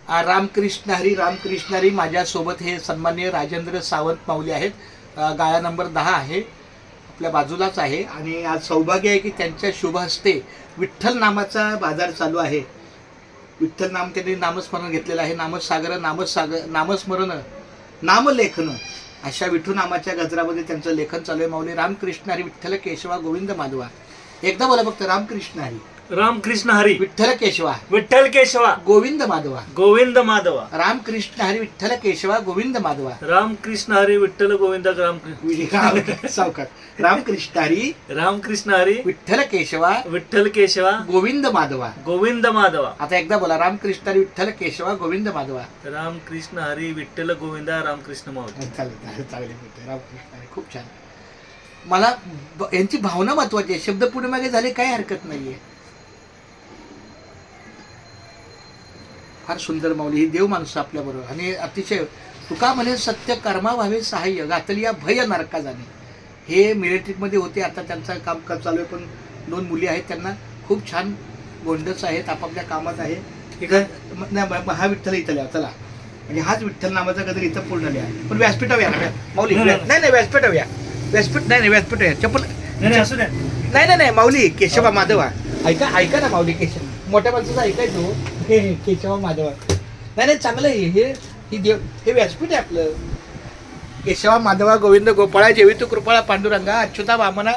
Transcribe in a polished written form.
रामकृष्ण हरी. माझ्यासोबत हे सन्माननीय राजेंद्र सावंत माऊली आहेत. गाळा नंबर 10 आहे, आपल्या बाजूलाच आहे. आणि आज सौभाग्य आहे की त्यांच्या शुभ हस्ते विठ्ठल नामाचा बाजार चालू आहे. विठ्ठल नाम त्यांनी नामस्मरण घेतलेलं आहे. नामस्मरण, नामलेखन अशा विठू नामाच्या गजरामध्ये त्यांचं लेखन चालू आहे. माऊली रामकृष्ण हरी विठ्ठल केशवा गोविंद माधवा. एकदा बोला फक्त रामकृष्ण हरी. रामकृष्ण हरी विठ्ठल केशवा विठ्ठल केशवा गोविंद माधवा. गोविंद माधवा. रामकृष्ण हरी विठ्ठल केशवा गोविंद माधवा. रामकृष्ण हरी विठ्ठल गोविंद सावकार. रामकृष्ण हरी रामकृष्ण हरी विठ्ठल केशवा विठ्ठल केशवा गोविंद माधवा. गोविंद माधवा. आता एकदा बोला रामकृष्ण हरी विठ्ठल केशवा गोविंद माधवा. रामकृष्ण हरी विठ्ठल गोविंद रामकृष्ण माऊली. चालेल. रामकृष्ण हरी. खूप छान. मला यांची भावना महत्वाची आहे. शब्द पुढे मागे झाले काही हरकत नाहीये. फार सुंदर माऊली. ही देव माणसं आपल्या बरोबर. आणि अतिशय तुका म्हणे सत्य कर्मा व्हावे सहाय्य घातली या भय नरका जाणे. हे मिलिटरीमध्ये होते, आता त्यांचं कामकाज चालू आहे. पण 2 मुली आहेत त्यांना. खूप छान गोंडस आहेत, आपापल्या कामात आहे. हा विठ्ठल इथं लिहा चला. म्हणजे हाच विठ्ठल नामाचा गजर इथं पूर्ण लिहा. पण व्यासपीठावर या ना माऊली. नाही व्यासपीठावर या. व्यासपीठ या. चप्पल असू द्या. नाही माऊली केशवा माधवा. ऐका ना माऊली. केशव मोठ्या माणसाचं ऐकायचो. केशवा माधवा. नाही चांगलं आहे हे. ही देव हे व्यासपीठ आहे आपलं. केशवा माधवा गोविंद गोपाळा जेवी तू कृपाळा पांडुरंगा अच्युता वामना